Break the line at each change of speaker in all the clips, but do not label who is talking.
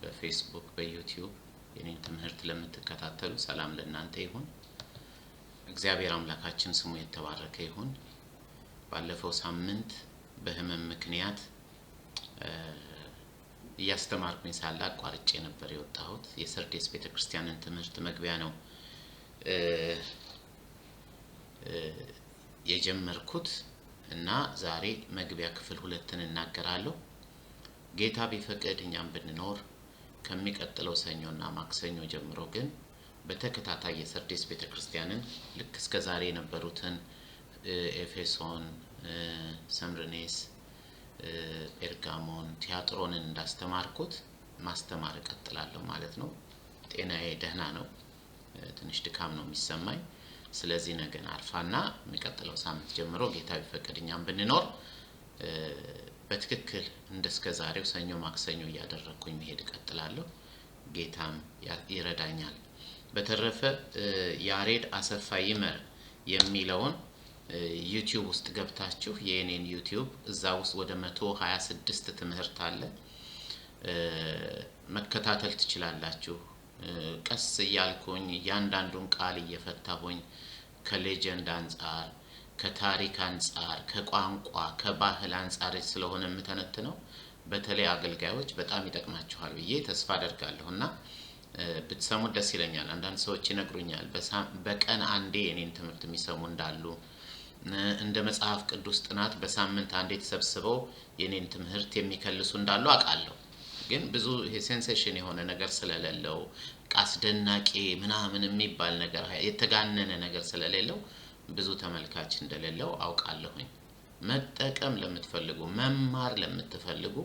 በፌስቡክ በዩቲዩብ የኔን ትምህርት ለምትከታተሉ ሰላም ለእናንተ ይሁን። እግዚአብሔር አምላካችን ስሙ የተባረከ ይሁን። ባለፈው ሳምንት በህመም ምክንያት እያስተማርኩኝ ሳለ አቋርጬ ነበር የወጣሁት። የሰርዴስ ቤተክርስቲያንን ትምህርት መግቢያ ነው የጀመርኩት እና ዛሬ መግቢያ ክፍል 2ን እናገራለሁ። ጌታ ቢፈቅድ እኛም ብንኖር ከሚቀጥለው ሰኞና ማክሰኞ ጀምሮ ግን በተከታታይ የሰርዴስ ቤተክርስቲያንን ልክ እስከ ዛሬ የነበሩትን ኤፌሶን፣ ሰምርኔስ፣ ጴርጋሞን፣ ቲያጥሮንን እንዳስተማርኩት ማስተማር እቀጥላለሁ ማለት ነው። ጤናዬ ደህና ነው። ትንሽ ድካም ነው የሚሰማኝ። ስለዚህ ነገን አርፋና የሚቀጥለው ሳምንት ጀምሮ ጌታ ቢፈቅድ እኛም ብንኖር በትክክል እንደስከ ዛሬው ሰኞ ማክሰኞ እያደረኩኝ መሄድ እቀጥላለሁ። ጌታም ይረዳኛል። በተረፈ ያሬድ አሰፋ ይመር የሚለውን ዩቲዩብ ውስጥ ገብታችሁ የኔን ዩቲዩብ እዛ ውስጥ ወደ 126 ትምህርት አለ መከታተል ትችላላችሁ። ቀስ እያልኩኝ ያንዳንዱን ቃል እየፈታሁኝ ከሌጀንድ አንፃር፣ ከታሪክ አንፃር፣ ከቋንቋ ከባህል አንፃር ስለሆነ የምተነትነው በተለይ አገልጋዮች በጣም ይጠቅማችኋል ብዬ ተስፋ አደርጋለሁና ብትሰሙት ደስ ይለኛል። አንዳንድ ሰዎች ይነግሩኛል በቀን አንዴ የኔን ትምህርት የሚሰሙ እንዳሉ፣ እንደ መጽሐፍ ቅዱስ ጥናት በሳምንት አንዴ ተሰብስበው የኔን ትምህርት የሚከልሱ እንዳሉ አውቃለሁ። ግን ብዙ ሴንሴሽን የሆነ ነገር ስለሌለው አስደናቂ ምናምን የሚባል ነገር የተጋነነ ነገር ስለሌለው ብዙ ተመልካች እንደሌለው አውቃለሁኝ። መጠቀም ለምትፈልጉ መማር ለምትፈልጉ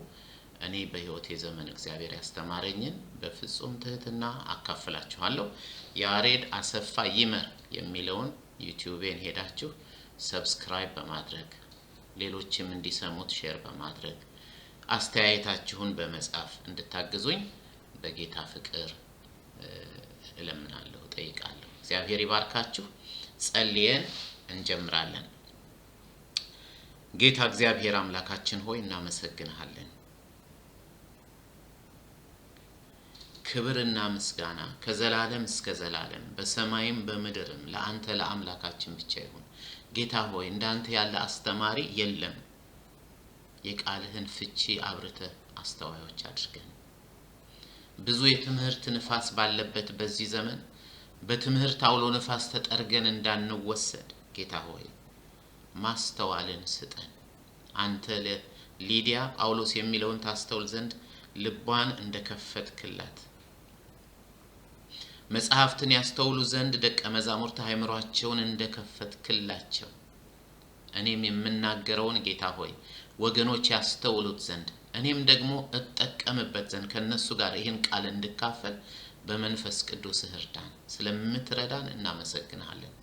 እኔ በህይወቴ ዘመን እግዚአብሔር ያስተማረኝን በፍጹም ትህትና አካፍላችኋለሁ። ያሬድ አሰፋ ይመር የሚለውን ዩቲዩቤን ሄዳችሁ ሰብስክራይብ በማድረግ ሌሎችም እንዲሰሙት ሼር በማድረግ አስተያየታችሁን በመጻፍ እንድታግዙኝ በጌታ ፍቅር እለምናለሁ፣ ጠይቃለሁ። እግዚአብሔር ይባርካችሁ። ጸልየን እንጀምራለን። ጌታ እግዚአብሔር አምላካችን ሆይ እናመሰግንሃለን። ክብርና ምስጋና ከዘላለም እስከ ዘላለም በሰማይም በምድርም ለአንተ ለአምላካችን ብቻ ይሁን። ጌታ ሆይ እንዳንተ ያለ አስተማሪ የለም። የቃልህን ፍቺ አብርተህ አስተዋዮች አድርገን። ብዙ የትምህርት ንፋስ ባለበት በዚህ ዘመን በትምህርት አውሎ ንፋስ ተጠርገን እንዳንወሰድ ጌታ ሆይ ማስተዋልን ስጠን። አንተ ለሊዲያ ጳውሎስ የሚለውን ታስተውል ዘንድ ልቧን እንደከፈትክላት፣ መጽሐፍትን ያስተውሉ ዘንድ ደቀ መዛሙርት አእምሮአቸውን እንደከፈትክላቸው እኔም የምናገረውን ጌታ ሆይ ወገኖች ያስተውሉት ዘንድ እኔም ደግሞ እጠቀምበት ዘንድ ከነሱ ጋር ይህን ቃል እንድካፈል በመንፈስ ቅዱስ እርዳን። ስለምትረዳን እናመሰግናለን።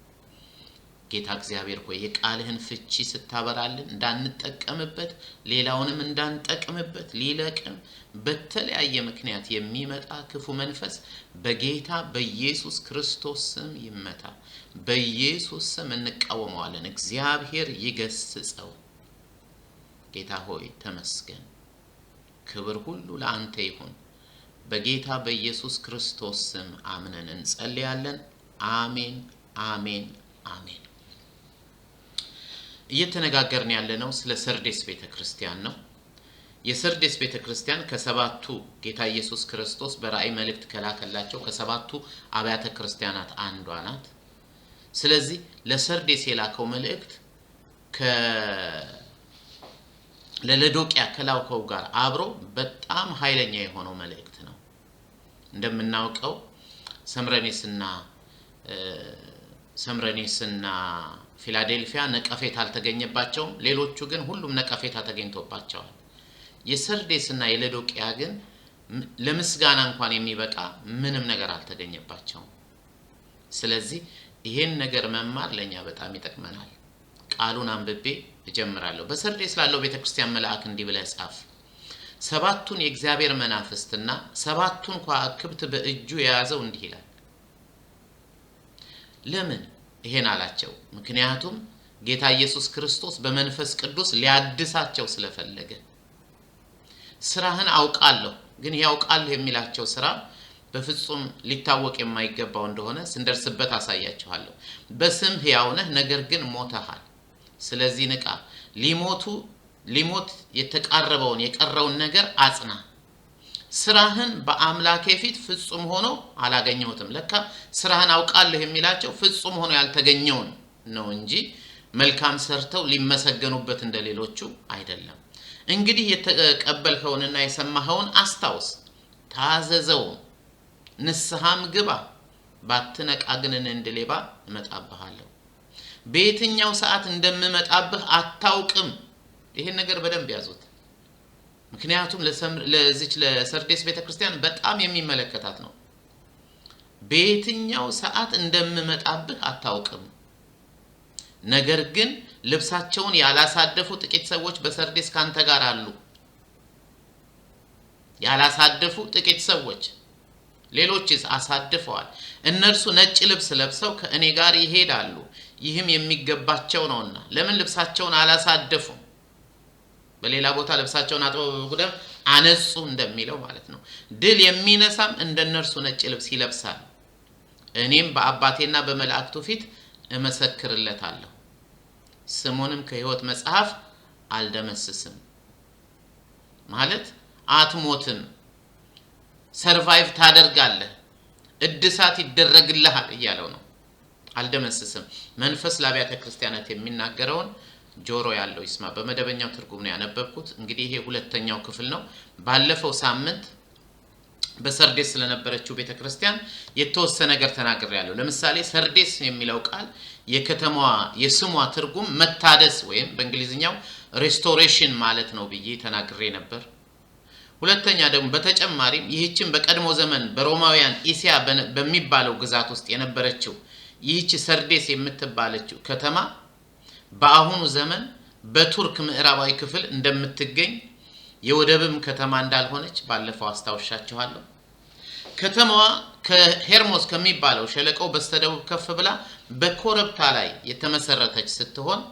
ጌታ እግዚአብሔር ሆይ የቃልህን ፍቺ ስታበራልን እንዳንጠቀምበት ሌላውንም እንዳንጠቅምበት ሊለቅም በተለያየ ምክንያት የሚመጣ ክፉ መንፈስ በጌታ በኢየሱስ ክርስቶስ ስም ይመታ። በኢየሱስ ስም እንቃወመዋለን። እግዚአብሔር ይገስጸው። ጌታ ሆይ ተመስገን። ክብር ሁሉ ለአንተ ይሁን። በጌታ በኢየሱስ ክርስቶስ ስም አምነን እንጸልያለን። አሜን አሜን አሜን። እየተነጋገርን ያለነው ስለ ሰርዴስ ቤተክርስቲያን ነው። የሰርዴስ ቤተክርስቲያን ከሰባቱ ጌታ ኢየሱስ ክርስቶስ በራእይ መልእክት ከላከላቸው ከሰባቱ አብያተ ክርስቲያናት አንዷ ናት። ስለዚህ ለሰርዴስ የላከው መልእክት ለሎዶቅያ ከላከው ጋር አብሮ በጣም ኃይለኛ የሆነው መልእክት ነው። እንደምናውቀው ሰምረኔስና ፊላዴልፊያ ነቀፌታ አልተገኘባቸውም። ሌሎቹ ግን ሁሉም ነቀፌታ ተገኝቶባቸዋል። የሰርዴስና የሎዶቅያ ግን ለምስጋና እንኳን የሚበቃ ምንም ነገር አልተገኘባቸውም። ስለዚህ ይሄን ነገር መማር ለኛ በጣም ይጠቅመናል። ቃሉን አንብቤ እጀምራለሁ። በሰርዴስ ላለው ቤተክርስቲያን መልአክ እንዲህ ብለህ ጻፍ። ሰባቱን የእግዚአብሔር መናፍስትና ሰባቱን ከዋክብት በእጁ የያዘው እንዲህ ይላል። ለምን ይሄን አላቸው? ምክንያቱም ጌታ ኢየሱስ ክርስቶስ በመንፈስ ቅዱስ ሊያድሳቸው ስለፈለገ። ስራህን አውቃለሁ ግን ያውቃል የሚላቸው ስራ በፍጹም ሊታወቅ የማይገባው እንደሆነ ስንደርስበት አሳያችኋለሁ። በስም ሕያው ነህ፣ ነገር ግን ሞተሃል። ስለዚህ ንቃ። ሊሞት የተቃረበውን የቀረውን ነገር አጽና። ስራህን በአምላኬ ፊት ፍጹም ሆኖ አላገኘሁትም። ለካ ስራህን አውቃለሁ የሚላቸው ፍጹም ሆኖ ያልተገኘውን ነው እንጂ መልካም ሰርተው ሊመሰገኑበት እንደሌሎቹ አይደለም። እንግዲህ የተቀበልከውንና የሰማኸውን አስታውስ፣ ታዘዘው፣ ንስሐም ግባ። ባትነቃ ግን እንደ ሌባ እመጣብሃለሁ። በየትኛው ሰዓት እንደምመጣብህ አታውቅም። ይሄን ነገር በደንብ ያዙት። ምክንያቱም ለሰርዴስ ቤተክርስቲያን በጣም የሚመለከታት ነው። በየትኛው ሰዓት እንደምመጣብህ አታውቅም። ነገር ግን ልብሳቸውን ያላሳደፉ ጥቂት ሰዎች በሰርዴስ ካንተ ጋር አሉ። ያላሳደፉ ጥቂት ሰዎች፣ ሌሎችስ አሳድፈዋል። እነርሱ ነጭ ልብስ ለብሰው ከእኔ ጋር ይሄዳሉ፣ ይህም የሚገባቸው ነውና። ለምን ልብሳቸውን አላሳደፉም? በሌላ ቦታ ልብሳቸውን አጥበው በበጉ ደም አነጹ እንደሚለው ማለት ነው። ድል የሚነሳም እንደነርሱ ነጭ ልብስ ይለብሳል፣ እኔም በአባቴና በመላእክቱ ፊት እመሰክርለታለሁ፣ ስሙንም ከሕይወት መጽሐፍ አልደመስስም። ማለት አትሞትም፣ ሰርቫይቭ ታደርጋለህ፣ እድሳት ይደረግልሃል እያለው ነው። አልደመስስም። መንፈስ ለአብያተ ክርስቲያናት የሚናገረውን ጆሮ ያለው ይስማ። በመደበኛው ትርጉም ነው ያነበብኩት። እንግዲህ ይሄ ሁለተኛው ክፍል ነው። ባለፈው ሳምንት በሰርዴስ ስለነበረችው ቤተክርስቲያን የተወሰነ ነገር ተናግሬያለሁ። ለምሳሌ ሰርዴስ የሚለው ቃል የከተማዋ የስሟ ትርጉም መታደስ ወይም በእንግሊዝኛው ሬስቶሬሽን ማለት ነው ብዬ ተናግሬ ነበር። ሁለተኛ ደግሞ በተጨማሪም ይህችን በቀድሞ ዘመን በሮማውያን ኢሲያ በሚባለው ግዛት ውስጥ የነበረችው ይህች ሰርዴስ የምትባለችው ከተማ በአሁኑ ዘመን በቱርክ ምዕራባዊ ክፍል እንደምትገኝ የወደብም ከተማ እንዳልሆነች ባለፈው አስታውሻችኋለሁ። ከተማዋ ከሄርሞስ ከሚባለው ሸለቆው በስተደቡብ ከፍ ብላ በኮረብታ ላይ የተመሰረተች ስትሆን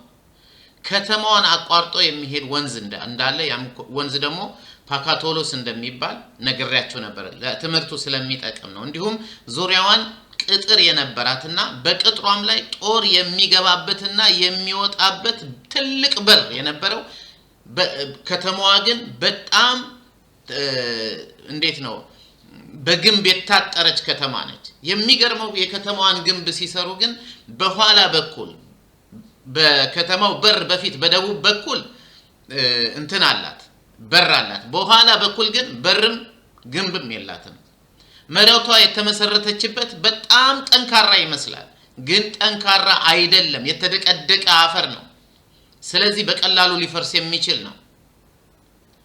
ከተማዋን አቋርጦ የሚሄድ ወንዝ እንዳለ ያም ወንዝ ደግሞ ፓካቶሎስ እንደሚባል ነግሬያችሁ ነበር። ለትምህርቱ ስለሚጠቅም ነው። እንዲሁም ዙሪያዋን ቅጥር የነበራትና በቅጥሯም ላይ ጦር የሚገባበትና የሚወጣበት ትልቅ በር የነበረው፣ ከተማዋ ግን በጣም እንዴት ነው በግንብ የታጠረች ከተማ ነች። የሚገርመው የከተማዋን ግንብ ሲሰሩ ግን በኋላ በኩል በከተማው በር በፊት በደቡብ በኩል እንትን አላት፣ በር አላት። በኋላ በኩል ግን በርም ግንብም የላትም። መሬቷ የተመሰረተችበት በጣም ጠንካራ ይመስላል፣ ግን ጠንካራ አይደለም። የተደቀደቀ አፈር ነው። ስለዚህ በቀላሉ ሊፈርስ የሚችል ነው።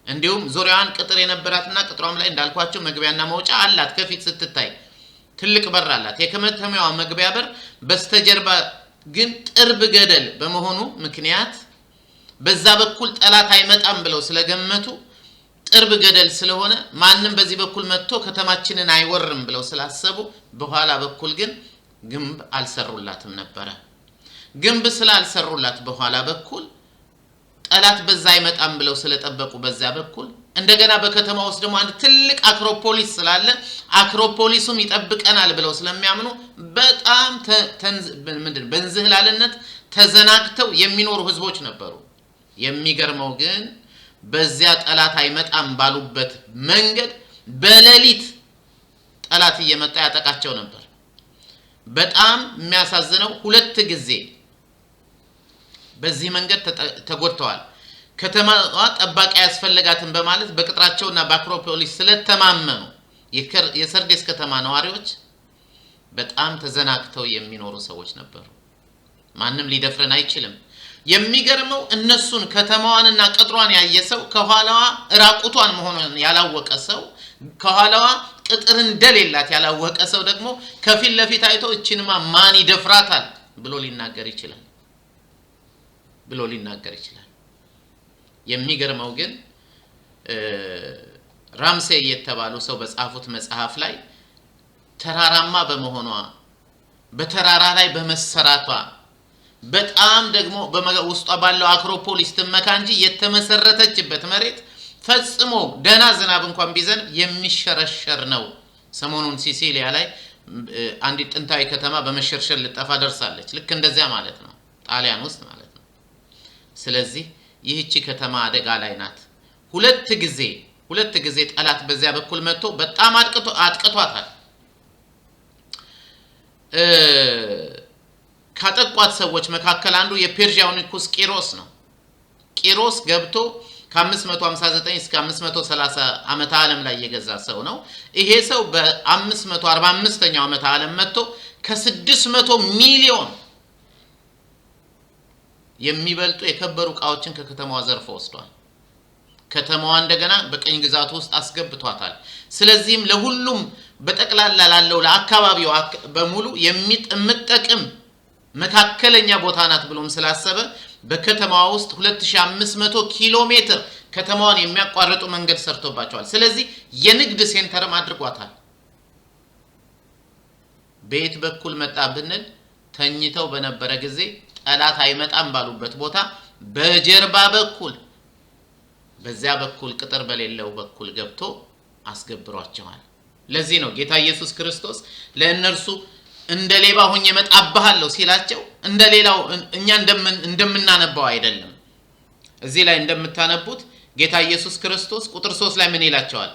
እንዲሁም ዙሪያዋን ቅጥር የነበራትና ቅጥሯም ላይ እንዳልኳችሁ መግቢያና መውጫ አላት። ከፊት ስትታይ ትልቅ በር አላት። የከተማዋ መግቢያ በር በስተጀርባ ግን ጥርብ ገደል በመሆኑ ምክንያት በዛ በኩል ጠላት አይመጣም ብለው ስለገመቱ ጥርብ ገደል ስለሆነ ማንንም በዚህ በኩል መጥቶ ከተማችንን አይወርም ብለው ስላሰቡ በኋላ በኩል ግን ግንብ አልሰሩላትም ነበር። ግንብ ስላልሰሩላት በኋላ በኩል ጠላት በዛ አይመጣም ብለው ስለጠበቁ በዛ በኩል እንደገና በከተማ ውስጥ ደግሞ አንድ ትልቅ አክሮፖሊስ ስላለ አክሮፖሊሱም ይጠብቀናል ብለው ስለሚያምኑ በጣም በእንዝህላልነት ተዘናግተው የሚኖሩ ህዝቦች ነበሩ። የሚገርመው ግን በዚያ ጠላት አይመጣም ባሉበት መንገድ በሌሊት ጠላት እየመጣ ያጠቃቸው ነበር። በጣም የሚያሳዝነው ሁለት ጊዜ በዚህ መንገድ ተጎድተዋል። ከተማዋ ጠባቂ ያስፈልጋትን በማለት በቅጥራቸውና በአክሮፖሊስ ስለተማመኑ የሰርዴስ ከተማ ነዋሪዎች በጣም ተዘናግተው የሚኖሩ ሰዎች ነበሩ። ማንም ሊደፍረን አይችልም። የሚገርመው እነሱን ከተማዋንና ቅጥሯን ያየ ሰው ከኋላዋ ራቁቷን መሆኑን ያላወቀ ሰው ከኋላዋ ቅጥር እንደሌላት ያላወቀ ሰው ደግሞ ከፊት ለፊት አይቶ እቺንማ ማን ይደፍራታል ብሎ ሊናገር ይችላል። የሚገርመው ግን ራምሴ የተባሉ ሰው በጻፉት መጽሐፍ ላይ ተራራማ በመሆኗ በተራራ ላይ በመሰራቷ በጣም ደግሞ በውስጧ ባለው አክሮፖሊስ ተመካ እንጂ የተመሰረተችበት መሬት ፈጽሞ ደና ዝናብ እንኳን ቢዘን የሚሸረሸር ነው። ሰሞኑን ሲሲሊያ ላይ አንድ ጥንታዊ ከተማ በመሸርሸር ልጠፋ ደርሳለች። ልክ እንደዚያ ማለት ነው፣ ጣሊያን ውስጥ ማለት ነው። ስለዚህ ይህቺ ከተማ አደጋ ላይ ናት። ሁለት ጊዜ ጠላት በዚያ በኩል መጥቶ በጣም አጥቅቷታል። ካጠቋት ሰዎች መካከል አንዱ የፔርሺያው ንጉስ ቂሮስ ነው። ቂሮስ ገብቶ ከ559 እስከ 530 ዓመተ ዓለም ላይ የገዛ ሰው ነው። ይሄ ሰው በ545ኛው ዓመተ ዓለም መጥቶ ከ600 ሚሊዮን የሚበልጡ የከበሩ ዕቃዎችን ከከተማዋ ዘርፎ ወስዷል። ከተማዋ እንደገና በቀኝ ግዛቱ ውስጥ አስገብቷታል። ስለዚህም ለሁሉም በጠቅላላ ላለው ለአካባቢው በሙሉ የሚጠቅም መካከለኛ ቦታ ናት ብሎም ስላሰበ በከተማዋ ውስጥ 2500 ኪሎ ሜትር ከተማዋን የሚያቋርጡ መንገድ ሰርቶባቸዋል። ስለዚህ የንግድ ሴንተርም አድርጓታል። ቤት በኩል መጣ ብንል ተኝተው በነበረ ጊዜ ጠላት አይመጣም ባሉበት ቦታ በጀርባ በኩል በዚያ በኩል ቅጥር በሌለው በኩል ገብቶ አስገብሯቸዋል። ለዚህ ነው ጌታ ኢየሱስ ክርስቶስ ለእነርሱ እንደ ሌባ ሆኜ መጣባሃለሁ ሲላቸው እንደሌላው እኛ እንደምናነባው አይደለም። እዚህ ላይ እንደምታነቡት ጌታ ኢየሱስ ክርስቶስ ቁጥር 3 ላይ ምን ይላቸዋል?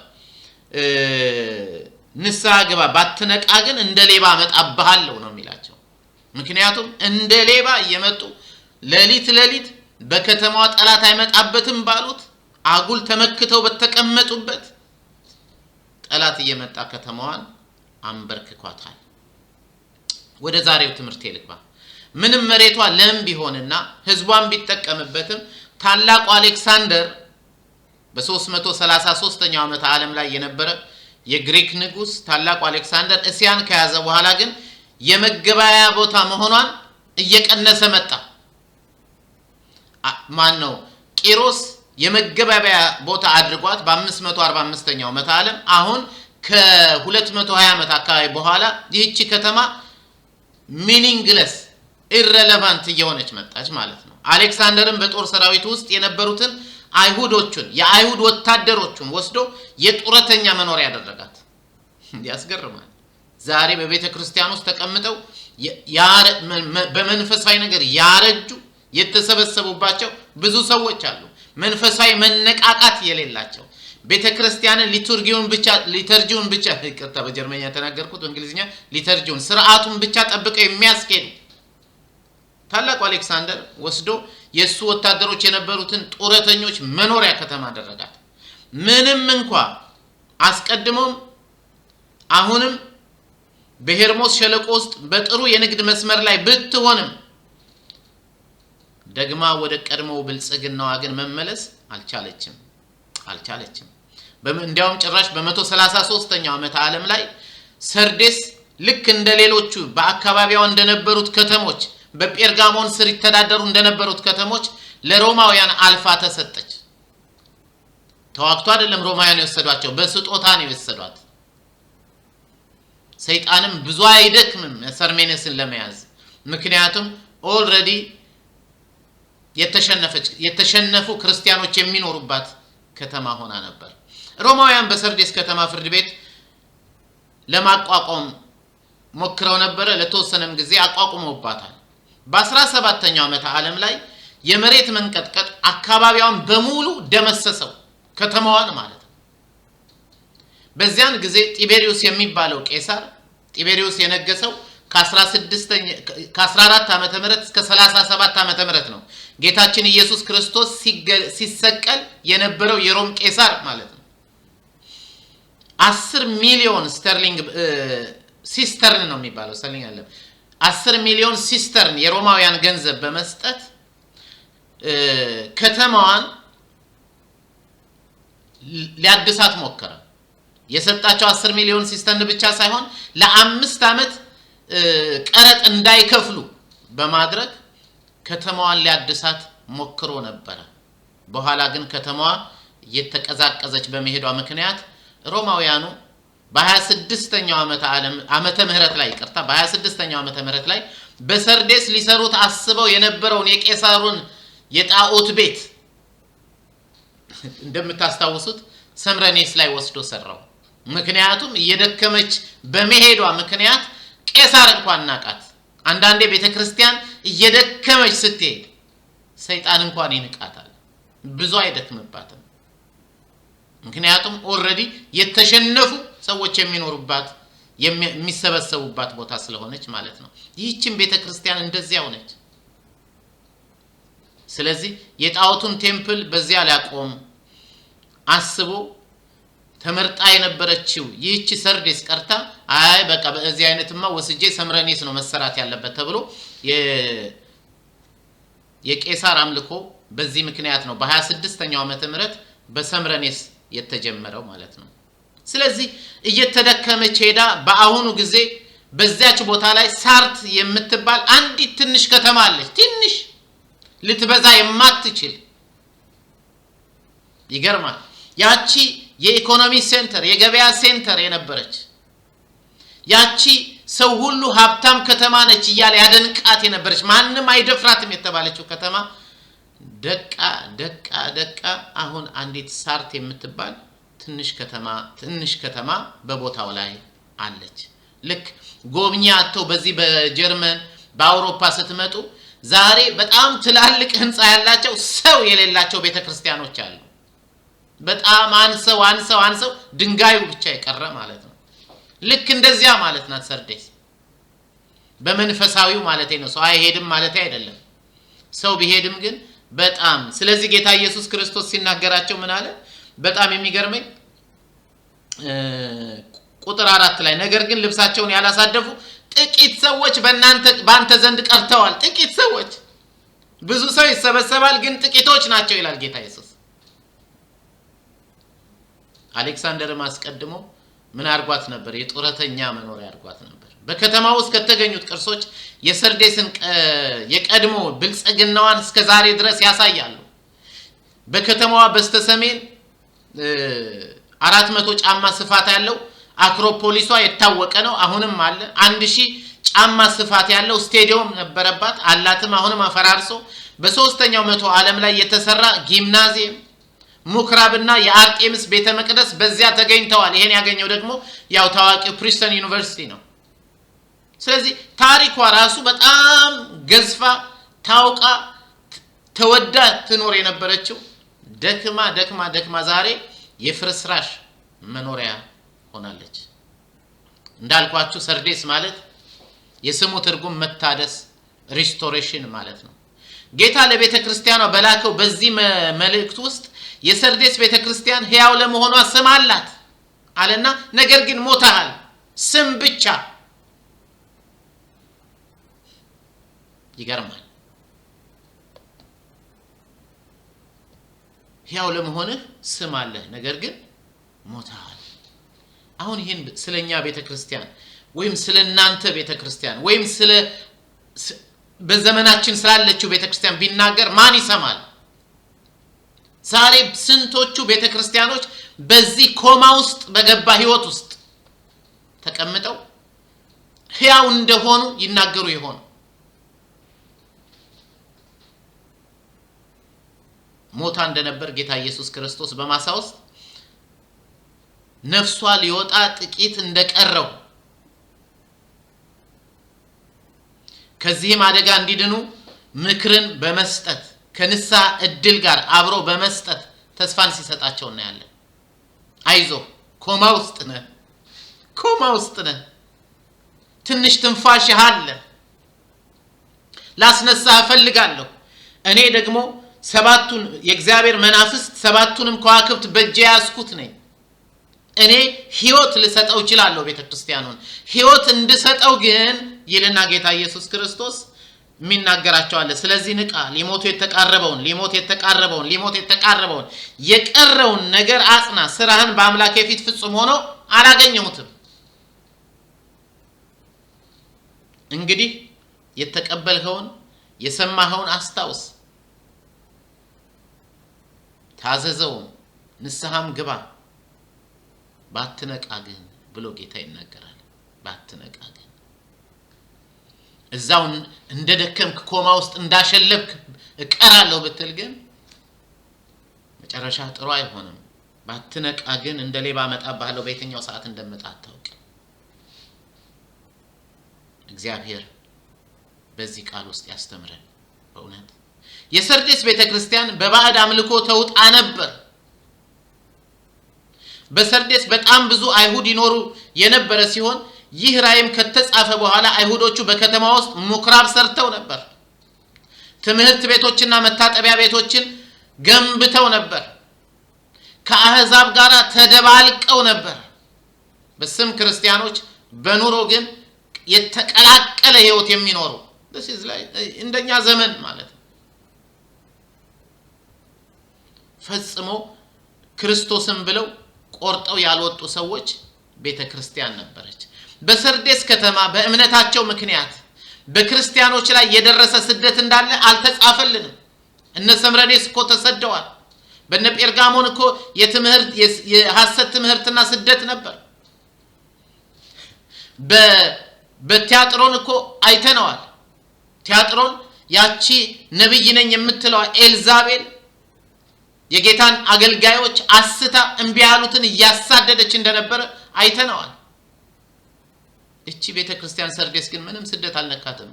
ንስሐ ግባ ባትነቃ ግን እንደ ሌባ መጣባሃለሁ ነው የሚላቸው። ምክንያቱም እንደ ሌባ እየመጡ ሌሊት በከተማዋ ጠላት አይመጣበትም ባሉት አጉል ተመክተው በተቀመጡበት ጠላት እየመጣ ከተማዋን አንበርክኳታል። ወደ ዛሬው ትምህርት ልግባ። ምንም መሬቷ ለም ቢሆንና ህዝቧን ቢጠቀምበትም ታላቁ አሌክሳንደር በ333ኛው ዓመተ ዓለም ላይ የነበረ የግሪክ ንጉስ ታላቁ አሌክሳንደር እስያን ከያዘ በኋላ ግን የመገበያያ ቦታ መሆኗን እየቀነሰ መጣ። ማን ነው? ቂሮስ የመገበያያ ቦታ አድርጓት በ545ኛው ዓመተ ዓለም አሁን ከ220 ዓመት አካባቢ በኋላ ይህቺ ከተማ ሚኒንግለስ ኢረሌቫንት እየሆነች መጣች ማለት ነው። አሌክሳንደርም በጦር ሰራዊት ውስጥ የነበሩትን አይሁዶችን የአይሁድ ወታደሮችን ወስዶ የጡረተኛ መኖሪያ ያደረጋት። ያስገርማል። ዛሬ በቤተ ክርስቲያን ውስጥ ተቀምጠው በመንፈሳዊ ነገር ያረጁ የተሰበሰቡባቸው ብዙ ሰዎች አሉ። መንፈሳዊ መነቃቃት የሌላቸው ቤተክርስቲያንን ሊተርጂውን ብቻ ይቅርታ በጀርመኛ ተናገርኩት በእንግሊዝኛ ሊተርጂውን ስርዓቱን ብቻ ጠብቀው የሚያስኬዱ ታላቁ አሌክሳንደር ወስዶ የሱ ወታደሮች የነበሩትን ጡረተኞች መኖሪያ ከተማ አደረጋት። ምንም እንኳን አስቀድሞም አሁንም በሄርሞስ ሸለቆ ውስጥ በጥሩ የንግድ መስመር ላይ ብትሆንም ደግማ ወደ ቀድሞው ብልጽግናዋ ግን መመለስ አልቻለችም። እንዲያውም ጭራሽ በ133ኛው ዓመተ ዓለም ላይ ሰርዴስ ልክ እንደሌሎቹ በአካባቢው እንደነበሩት ከተሞች በጴርጋሞን ስር ይተዳደሩ እንደነበሩት ከተሞች ለሮማውያን አልፋ ተሰጠች። ተዋክቶ አይደለም ሮማውያን የወሰዷቸው፣ በስጦታ ነው የወሰዷት። ሰይጣንም ብዙ አይደክምም ሰርሜኔስን ለመያዝ። ምክንያቱም ኦልሬዲ የተሸነፉ ክርስቲያኖች የሚኖሩባት ከተማ ሆና ነበር። ሮማውያን በሰርዴስ ከተማ ፍርድ ቤት ለማቋቋም ሞክረው ነበር። ለተወሰነም ጊዜ አቋቁመውባታል። በ17ኛው ዓመተ ዓለም ላይ የመሬት መንቀጥቀጥ አካባቢውን በሙሉ ደመሰሰው፣ ከተማዋን ማለት ነው። በዚያን ጊዜ ጢቤሪዮስ የሚባለው ቄሳር ጢቤሪዮስ የነገሰው ከ14 ዓመተ ምህረት እስከ 37 ዓመተ ምህረት ነው። ጌታችን ኢየሱስ ክርስቶስ ሲሰቀል የነበረው የሮም ቄሳር ማለት ነው። 10 ሚሊዮን ስተርሊንግ ሲስተርን ነው የሚባለው ስተርሊንግ አይደለም 10 ሚሊዮን ሲስተርን የሮማውያን ገንዘብ በመስጠት ከተማዋን ሊያድሳት ሞከረ። የሰጣቸው 10 ሚሊዮን ሲስተርን ብቻ ሳይሆን ለ5 ዓመት ቀረጥ እንዳይከፍሉ በማድረግ ከተማዋን ሊያድሳት ሞክሮ ነበር። በኋላ ግን ከተማዋ እየተቀዛቀዘች በመሄዷ ምክንያት ሮማውያኑ በ26ኛው ዓመተ ምህረት ላይ በ26ኛው ዓመተ ምህረት ላይ በሰርዴስ ሊሰሩት አስበው የነበረውን የቄሳሩን የጣዖት ቤት እንደምታስታውሱት ሰምረኔስ ላይ ወስዶ ሰራው። ምክንያቱም እየደከመች በመሄዷ ምክንያት ቄሳር እንኳን ናቃት። አንዳንዴ ቤተክርስቲያን እየደከመች ስትሄድ ሰይጣን እንኳን ይንቃታል፣ ብዙ አይደክምባትም። ምክንያቱም ኦሬዲ የተሸነፉ ሰዎች የሚኖሩባት የሚሰበሰቡባት ቦታ ስለሆነች ማለት ነው። ይህችን ቤተክርስቲያን እንደዚያው ነች። ስለዚህ የጣዖቱን ቴምፕል በዚያ ሊያቆም አስቦ ተመርጣ የነበረችው ይህች ሰርዴስ ቀርታ አይ በቃ በዚህ አይነትማ ወስጄ ሰምረኔስ ነው መሰራት ያለበት ተብሎ የቄሳር አምልኮ በዚህ ምክንያት ነው በ26ኛው ዓመተ ምህረት በሰምረኔስ የተጀመረው ማለት ነው። ስለዚህ እየተደከመች ሄዳ በአሁኑ ጊዜ በዚያች ቦታ ላይ ሳርት የምትባል አንዲት ትንሽ ከተማ አለች። ትንሽ ልትበዛ የማትችል ይገርማል። ያቺ የኢኮኖሚ ሴንተር የገበያ ሴንተር የነበረች ያቺ ሰው ሁሉ ሀብታም ከተማ ነች እያለ ያደንቃት የነበረች ማንንም አይደፍራትም የተባለችው ከተማ ደቃ አሁን አንዲት ሳርት የምትባል ትንሽ ከተማ በቦታው ላይ አለች። ልክ ጎብኚ አጥተው በዚህ በጀርመን በአውሮፓ ስትመጡ ዛሬ በጣም ትላልቅ ህንጻ ያላቸው ሰው የሌላቸው ቤተክርስቲያኖች አሉ። በጣም አንሰው ድንጋዩ ብቻ ይቀረ ማለት ነው። ልክ እንደዚያ ማለት ናት ሰርዴስ በመንፈሳዊው ማለት ነው። ሰው አይሄድም ማለት አይደለም፣ ሰው ቢሄድም ግን በጣም ስለዚህ ጌታ ኢየሱስ ክርስቶስ ሲናገራቸው ምን አለ? በጣም የሚገርመኝ ቁጥር 4 ላይ ነገር ግን ልብሳቸውን ያላሳደፉ ጥቂት ሰዎች በአንተ ዘንድ ቀርተዋል። ጥቂት ሰዎች፣ ብዙ ሰው ይሰበሰባል ግን ጥቂቶች ናቸው ይላል ጌታ ኢየሱስ። አሌክሳንደር ማስቀድሞ ምን አርጓት ነበር? የጦረተኛ መኖሪያ አርጓት ነበር። በከተማው ውስጥ ከተገኙት ቅርሶች የሰርዴስን የቀድሞ ብልጽግናዋን እስከ ዛሬ ድረስ ያሳያሉ። በከተማዋ በስተሰሜን 400 ጫማ ስፋት ያለው አክሮፖሊሷ የታወቀ ነው፣ አሁንም አለ። 1000 ጫማ ስፋት ያለው ስቴዲየም ነበረባት አላትም፣ አሁንም አፈራርሶ በሶስተኛው መቶ ዓለም ላይ የተሰራ ጊምናዚየም ሙክራብና የአርጤምስ ቤተ መቅደስ በዚያ ተገኝተዋል። ይሄን ያገኘው ደግሞ ያው ታዋቂው ፕሪስተን ዩኒቨርሲቲ ነው። ስለዚህ ታሪኳ ራሱ በጣም ገዝፋ ታውቃ ተወዳ ትኖር የነበረችው ደክማ ዛሬ የፍርስራሽ መኖሪያ ሆናለች። እንዳልኳችሁ ሰርዴስ ማለት የስሙ ትርጉም መታደስ ሪስቶሬሽን ማለት ነው። ጌታ ለቤተ ክርስቲያኗ በላከው በዚህ መልእክት ውስጥ የሰርዴስ ቤተ ክርስቲያን ሕያው ለመሆኗ ስም አላት አለና ነገር ግን ሞታል ስም ብቻ። ይገርማል። ሕያው ለመሆንህ ስም አለ ነገር ግን ሞታል። አሁን ይሄን ስለኛ ቤተ ክርስቲያን ወይም ስለናንተ ቤተ ክርስቲያን ወይም በዘመናችን ስላለችው ቤተ ክርስቲያን ቢናገር ማን ይሰማል? ዛሬ ስንቶቹ ቤተ ክርስቲያኖች በዚህ ኮማ ውስጥ በገባ ህይወት ውስጥ ተቀምጠው ሕያው እንደሆኑ ይናገሩ ይሆን? ሞታ እንደነበር ጌታ ኢየሱስ ክርስቶስ በማሳ ውስጥ ነፍሷ ሊወጣ ጥቂት እንደቀረው ከዚህም አደጋ እንዲድኑ ምክርን በመስጠት ከንስሐ እድል ጋር አብሮ በመስጠት ተስፋን ሲሰጣቸው እናያለን። አይዞ ኮማ ውስጥ ነህ ትንሽ ትንፋሽ አለ፣ ላስነሳ እፈልጋለሁ። እኔ ደግሞ ሰባቱን የእግዚአብሔር መናፍስት ሰባቱንም ከዋክብት በእጄ ያስኩት ነኝ። እኔ ህይወት ልሰጠው ይችላልው ቤተክርስቲያኑን ህይወት እንድሰጠው ግን ይልና ጌታ ኢየሱስ ክርስቶስ ሚናገራቸው አለ። ስለዚህ ንቃ፣ ሊሞት የተቃረበውን የቀረውን ነገር አጽና፣ ስራህን በአምላክ ፊት ፍጹም ሆኖ አላገኘሁትም። እንግዲህ የተቀበልኸውን የሰማኸውን አስታውስ፣ ታዘዘው፣ ንስሐም ግባ፣ ባትነቃ ግን ብሎ ጌታ ይናገራል። ባትነቃ ግን እዛው እንደደከምክ ኮማ ውስጥ እንዳሸለብክ እቀራለሁ ብትል ግን መጨረሻ ጥሩ አይሆንም። ባትነቃ ግን እንደ ሌባ መጣብሃለሁ በየትኛው ሰዓት እንደምጣ አታውቅ። እግዚአብሔር በዚህ ቃል ውስጥ ያስተምረን። በእውነት የሰርዴስ ቤተክርስቲያን በባዕድ አምልኮ ተውጣ ነበር። በሰርዴስ በጣም ብዙ አይሁድ ይኖሩ የነበረ ሲሆን ይህ ራእይም ከተጻፈ በኋላ አይሁዶቹ በከተማ ውስጥ ምኩራብ ሰርተው ነበር። ትምህርት ቤቶችና መታጠቢያ ቤቶችን ገንብተው ነበር። ከአህዛብ ጋር ተደባልቀው ነበር። በስም ክርስቲያኖች በኑሮ ግን የተቀላቀለ ህይወት የሚኖሩ እንደኛ ዘመን ማለት ነው። ፈጽሞ ክርስቶስን ብለው ቆርጠው ያልወጡ ሰዎች ቤተክርስቲያን ነበረች። በሰርዴስ ከተማ በእምነታቸው ምክንያት በክርስቲያኖች ላይ የደረሰ ስደት እንዳለ አልተጻፈልንም። እነ ሰምረኔስ እኮ ተሰደዋል። በነ ጴርጋሞን እኮ የሐሰት ትምህርትና ስደት ነበር። በቲያጥሮን እኮ አይተነዋል። ቲያጥሮን ያቺ ነብይ ነኝ የምትለው ኤልዛቤል የጌታን አገልጋዮች አስታ እንቢ ያሉትን እያሳደደች እንደነበረ አይተነዋል። እቺ ቤተክርስቲያን ሰርዴስ ግን ምንም ስደት አልነካተም።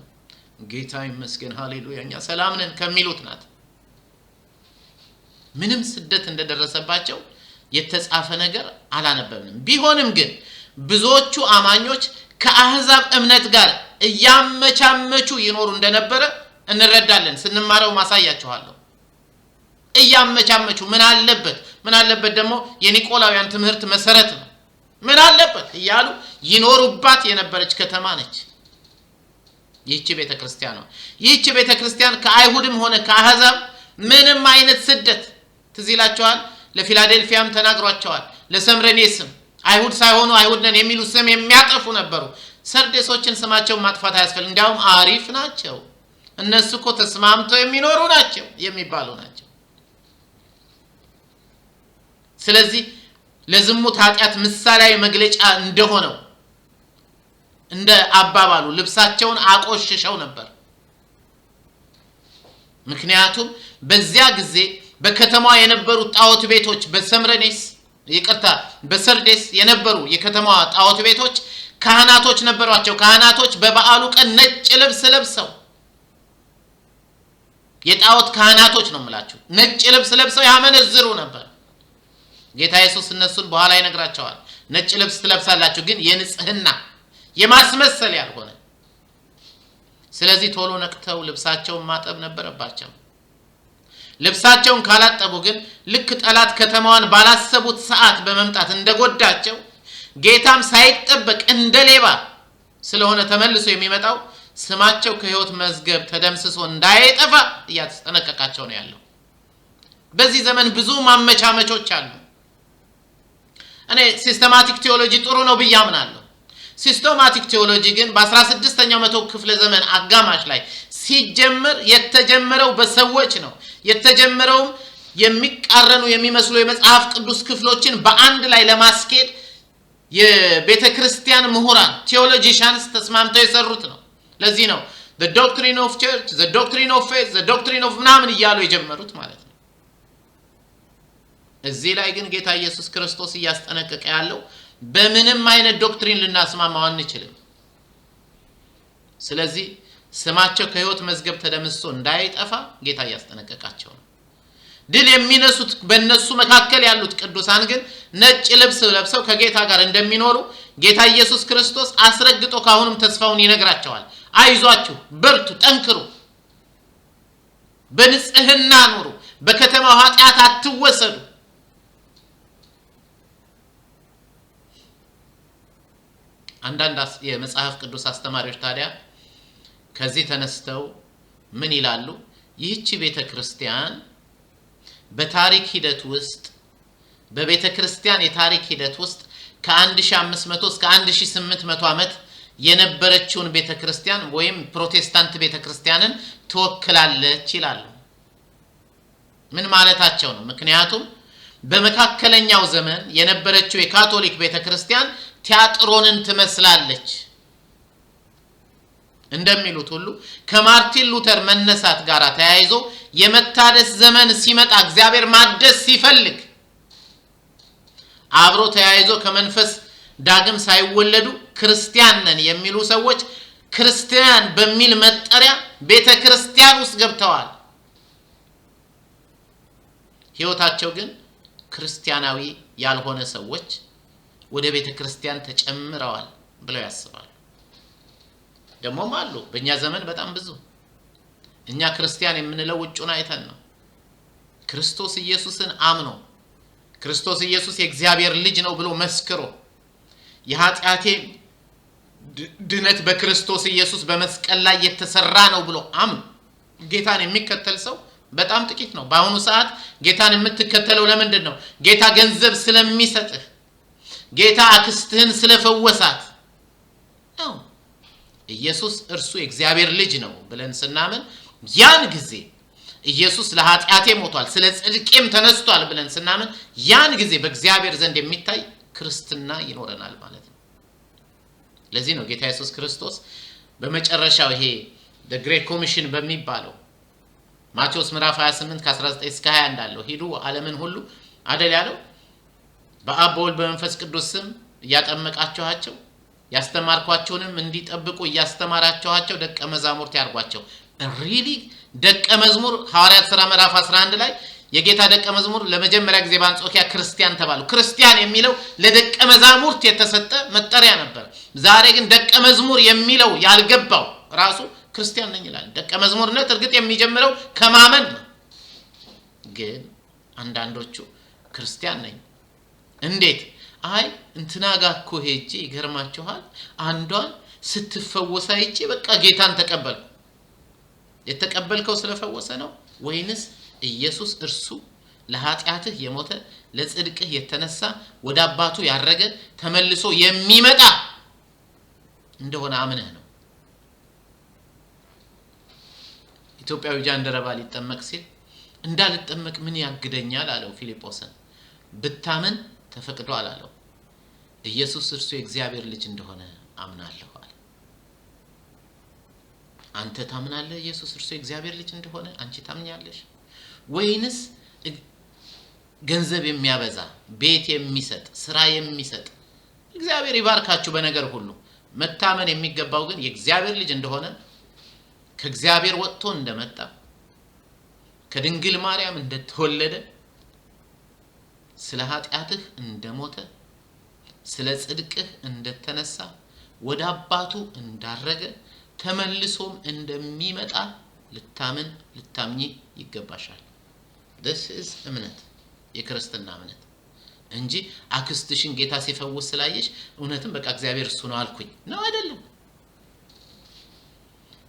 ጌታ ይመስገን ሃሌሉያ እኛ ሰላም ነን ከሚሉት ናት። ምንም ስደት እንደደረሰባቸው የተጻፈ ነገር አላነበብንም። ቢሆንም ግን ብዙዎቹ አማኞች ከአህዛብ እምነት ጋር እያመቻመቹ ይኖሩ እንደነበረ እንረዳለን። ስንማረው ማሳያችኋለሁ። እያመቻመቹ ምን አለበት ደግሞ የኒቆላውያን ትምህርት መሰረት ነው። ምን አለበት እያሉ ይኖሩባት የነበረች ከተማ ነች ይህች ቤተክርስቲያን ነው። ይህች ቤተክርስቲያን ከአይሁድም ሆነ ከአህዛብ ምንም አይነት ስደት ትዚላቸዋል። ለፊላዴልፊያም ተናግሯቸዋል። ለሰምረኔስም አይሁድ ሳይሆኑ አይሁድ ነን የሚሉ ስም የሚያጠፉ ነበሩ። ሰርዴሶችን ስማቸውን ማጥፋት አያስፈልግም። እንዲያውም አሪፍ ናቸው እነሱ እኮ ተስማምተው የሚኖሩ ናቸው የሚባሉ ናቸው። ስለዚህ ለዝሙት ኃጢያት ምሳሌያዊ መግለጫ እንደሆነው እንደ አባባሉ ልብሳቸውን አቆሽሸው ነበር። ምክንያቱም በዚያ ጊዜ በከተማዋ የነበሩ ጣዖት ቤቶች በሰርዴስ የነበሩ የከተማዋ ጣዖት ቤቶች ካህናቶች ነበሯቸው። ካህናቶች በበዓሉ ቀን ነጭ ልብስ ለብሰው የጣዖት ካህናቶች ነው የምላችሁ ነጭ ልብስ ለብሰው ያመነዝሩ ነበር። ጌታ ኢየሱስ እነሱን በኋላ ይነግራቸዋል። ነጭ ልብስ ትለብሳላችሁ ግን የንጽህና የማስመሰል ያልሆነ። ስለዚህ ቶሎ ነቅተው ልብሳቸውን ማጠብ ነበረባቸው። ልብሳቸውን ካላጠቡ ግን ልክ ጠላት ከተማዋን ባላሰቡት ሰዓት በመምጣት እንደጎዳቸው ጌታም ሳይጠበቅ እንደሌባ ስለሆነ ተመልሶ የሚመጣው ስማቸው ከሕይወት መዝገብ ተደምስሶ እንዳይጠፋ እያስጠነቀቃቸው ነው ያለው። በዚህ ዘመን ብዙ ማመቻመቾች አሉ። እኔ ሲስተማቲክ ቲዮሎጂ ጥሩ ነው ብያምናለሁ። ሲስተማቲክ ቲዮሎጂ ግን በ16ኛው መቶ ክፍለ ዘመን አጋማሽ ላይ ሲጀመር የተጀመረው በሰዎች ነው። የተጀመረው የሚቃረኑ የሚመስሉ የመጽሐፍ ቅዱስ ክፍሎችን በአንድ ላይ ለማስኬድ የቤተክርስቲያን ምሁራን ቴዎሎጂሻንስ ተስማምተው የሰሩት ነው። ለዚህ ነው the doctrine of church, the doctrine of faith, the doctrine of ምናምን እያሉ የጀመሩት ማለት ነው። እዚህ ላይ ግን ጌታ ኢየሱስ ክርስቶስ እያስጠነቀቀ ያለው በምንም አይነት ዶክትሪን ልናስማማው አንችልም። ስለዚህ ስማቸው ከሕይወት መዝገብ ተደምስሶ እንዳይጠፋ ጌታ እያስጠነቀቃቸው ነው። ድል የሚነሱት በእነሱ መካከል ያሉት ቅዱሳን ግን ነጭ ልብስ ለብሰው ከጌታ ጋር እንደሚኖሩ ጌታ ኢየሱስ ክርስቶስ አስረግጦ ካሁንም ተስፋውን ይነግራቸዋል። አይዟችሁ፣ በርቱ፣ ጠንክሩ፣ በንጽህና ኑሩ፣ በከተማው ኃጢአት አትወሰዱ። አንዳንድ የመጽሐፍ ቅዱስ አስተማሪዎች ታዲያ ከዚህ ተነስተው ምን ይላሉ? ይህች ቤተክርስቲያን በታሪክ ሂደት ውስጥ በቤተክርስቲያን የታሪክ ሂደት ውስጥ ከ1500 እስከ 1800 ዓመት የነበረችውን ቤተክርስቲያን ወይም ፕሮቴስታንት ቤተክርስቲያንን ትወክላለች ይላሉ። ምን ማለታቸው ነው? ምክንያቱም በመካከለኛው ዘመን የነበረችው የካቶሊክ ቤተክርስቲያን ቲያጥሮንን ትመስላለች እንደሚሉት ሁሉ ከማርቲን ሉተር መነሳት ጋር ተያይዞ የመታደስ ዘመን ሲመጣ እግዚአብሔር ማደስ ሲፈልግ አብሮ ተያይዞ ከመንፈስ ዳግም ሳይወለዱ ክርስቲያን ነን የሚሉ ሰዎች ክርስቲያን በሚል መጠሪያ ቤተክርስቲያን ውስጥ ገብተዋል። ሕይወታቸው ግን ክርስቲያናዊ ያልሆነ ሰዎች ወደ ቤተክርስቲያን ተጨምረዋል ብለው ያስባሉ። ደሞም አሉ በእኛ ዘመን በጣም ብዙ። እኛ ክርስቲያን የምንለው ውጩን አይተን ነው። ክርስቶስ ኢየሱስን አምኖ ክርስቶስ ኢየሱስ የእግዚአብሔር ልጅ ነው ብሎ መስክሮ የኃጢአቴ ድነት በክርስቶስ ኢየሱስ በመስቀል ላይ የተሰራ ነው ብሎ አምኖ ጌታን የሚከተል ሰው በጣም ጥቂት ነው። በአሁኑ ሰዓት ጌታን የምትከተለው ለምንድን ነው? ጌታ ገንዘብ ስለሚሰጥህ፣ ጌታ አክስትህን ስለፈወሳት ነው። ኢየሱስ እርሱ የእግዚአብሔር ልጅ ነው ብለን ስናምን ያን ጊዜ ኢየሱስ ለኃጢአቴ ሞቷል ስለ ጽድቄም ተነስቷል ብለን ስናምን ያን ጊዜ በእግዚአብሔር ዘንድ የሚታይ ክርስትና ይኖረናል ማለት ነው። ለዚህ ነው ጌታ ኢየሱስ ክርስቶስ በመጨረሻው ይሄ the great commission በሚባለው ማቴዎስ ምዕራፍ 28 ከ19 እስከ 20 እንዳለው ሂዱ ዓለምን ሁሉ አደል ያለው በአብ በወልድ በመንፈስ ቅዱስ ስም ያጠመቃችኋቸው ያስተማርኳቸውንም እንዲጠብቁ ያስተማራችኋቸው ደቀ መዛሙርት ያርጓቸው። ሪሊ ደቀ መዝሙር ሐዋርያት ሥራ ምዕራፍ 11 ላይ የጌታ ደቀ መዝሙር ለመጀመሪያ ጊዜ በአንጾኪያ ክርስቲያን ተባሉ። ክርስቲያን የሚለው ለደቀ መዛሙርት የተሰጠ መጠሪያ ነበር። ዛሬ ግን ደቀ መዝሙር የሚለው ያልገባው ራሱ ክርስቲያን ነኝ ይላል። ደቀ መዝሙርነት እርግጥ የሚጀምረው ከማመን ነው። ግን አንዳንዶቹ ክርስቲያን ነኝ እንዴት? አይ እንትና ጋር እኮ ሄጄ ይገርማችኋል አንዷን ስትፈወስ አይቼ በቃ ጌታን ተቀበልኩ። የተቀበልከው ስለፈወሰ ነው ወይንስ ኢየሱስ እርሱ ለኃጢአትህ የሞተ ለጽድቅህ የተነሳ ወደ አባቱ ያረገ ተመልሶ የሚመጣ እንደሆነ አምነህ ነው? ኢትዮጵያዊ ጃንደረባ ሊጠመቅ ሲል እንዳልጠመቅ ምን ያግደኛል አለው ፊልጶስን። ብታምን ተፈቅዷል አለው። ኢየሱስ እርሱ የእግዚአብሔር ልጅ እንደሆነ አምናለሁ አለ። አንተ ታምናለህ ኢየሱስ እርሱ የእግዚአብሔር ልጅ እንደሆነ? አንቺ ታምኛለሽ? ወይንስ ገንዘብ የሚያበዛ ቤት የሚሰጥ ስራ የሚሰጥ እግዚአብሔር ይባርካችሁ በነገር ሁሉ መታመን የሚገባው ግን የእግዚአብሔር ልጅ እንደሆነ ከእግዚአብሔር ወጥቶ እንደመጣ ከድንግል ማርያም እንደተወለደ ስለ ኃጢአትህ እንደሞተ ስለ ጽድቅህ እንደተነሳ ወደ አባቱ እንዳረገ ተመልሶም እንደሚመጣ ልታምኚ ይገባሻል። this is እምነት የክርስትና እምነት እንጂ አክስትሽን ጌታ ሲፈውስ ስላየሽ እውነትም በቃ እግዚአብሔር እሱ ነው አልኩኝ ነው አይደለም።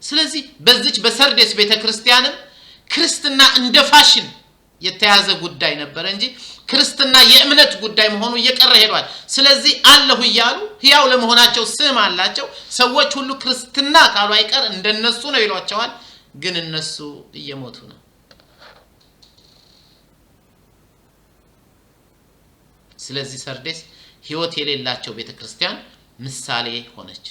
ስለዚህ በዚች በሰርዴስ ቤተክርስቲያንም ክርስትና እንደ ፋሽን የተያዘ ጉዳይ ነበር እንጂ ክርስትና የእምነት ጉዳይ መሆኑ እየቀረ ሄዷል። ስለዚህ አለሁ ይያሉ ሕያው ለመሆናቸው ስም አላቸው። ሰዎች ሁሉ ክርስትና ካሉ አይቀር እንደነሱ ነው ይሏቸዋል። ግን እነሱ እየሞቱ ነው። ስለዚህ ሰርዴስ ሕይወት የሌላቸው ቤተክርስቲያን ምሳሌ ሆነች።